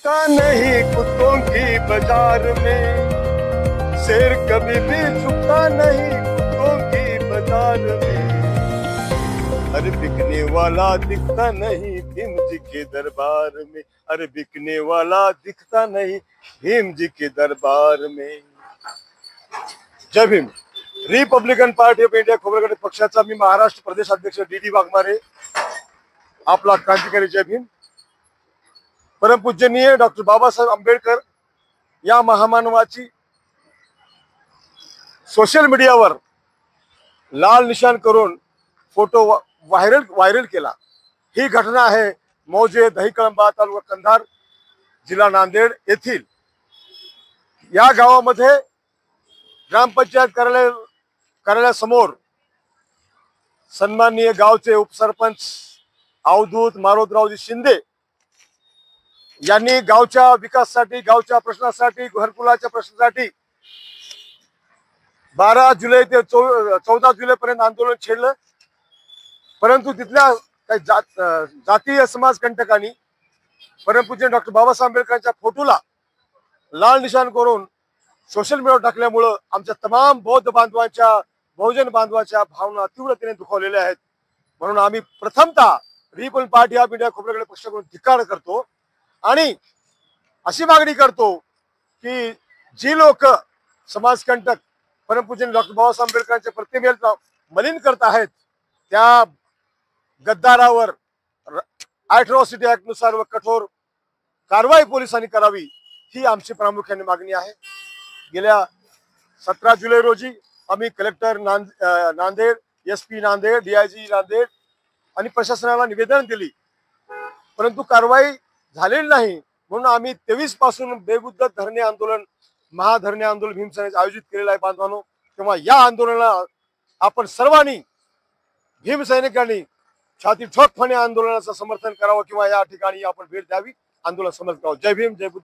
का नहीं कुत्तों की बाजार में, शेर कभी भी झुकता नहीं कुत्तों की बाजार में। अरे बिकने वाला दिखता नहीं भीम जी के दरबार में, अरे बिकने वाला दिखता नहीं भीम जी के दरबार में। जय Bhim. Republican Party of India Khobragade पक्षाचा मी महाराष्ट्र प्रदेश अध्यक्ष डी वाघमारे आपला क्रांतिकारी जय भीम। परमपूजनीय डॉक्टर बाबासाहेब आंबेडकर या महामानवाची सोशल मीडियावर लाल निशाण करून फोटो व्हायरल केला। ही घटना आहे मौजे दहीकळंबा तालुका कंधार जिल्हा नांदेड येथील। या गावामध्ये ग्रामपंचायत कार्यालयासमोर सन्माननीय गावचे उपसरपंच अवधूत मारोतरावजी शिंदे यांनी गावच्या विकासासाठी, गावच्या प्रश्नासाठी, घरकुलाच्या प्रश्नासाठी 12 जुलै ते 14 जुलै पर्यंत आंदोलन छेडलं। परंतु तिथल्या काही जातीय समाजकंटकांनी परमपूज्य डॉक्टर बाबासाहेब आंबेडकरांच्या फोटोला लाल निशाण करून सोशल मीडियावर टाकल्यामुळे आमच्या तमाम बौद्ध बांधवांच्या, बहुजन बांधवांच्या भावना तीव्रतेने दुखावलेल्या आहेत। म्हणून आम्ही प्रथमतः Republican Party of India Khobragade पक्षाकडून धिक्कार करतो आणि अशी मागणी करतो की जी लोक समाजकंटक परमपूज्य डॉक्टर बाबासाहेब आंबेडकरांच्या प्रतिमेला मलिन करत आहेत त्या गद्दारावर अॅट्रॉसिटी ऍक्ट नुसार व कठोर कारवाई पोलिसांनी करावी, ही आमची प्रामुख्याने मागणी आहे। गेल्या 17 जुलै रोजी आम्ही collector Nanded, SP Nanded, DIG Nanded आणि प्रशासनाला निवेदन दिली, परंतु कारवाई झालेली नाही। म्हणून आम्ही 23 पासून बेमुदत धरणे आंदोलन, महाधरणे आंदोलन भीमसेनेचे आयोजित केलेलं आहे बांधवांनो। तेव्हा या आंदोलनाला आपण सर्वांनी, भीमसैनिकांनी छाती ठोकपणे आंदोलनाचं समर्थन करावं किंवा या ठिकाणी आपण भेट द्यावी, आंदोलन समर्थन करावं। जय भीम, जय बुद्ध।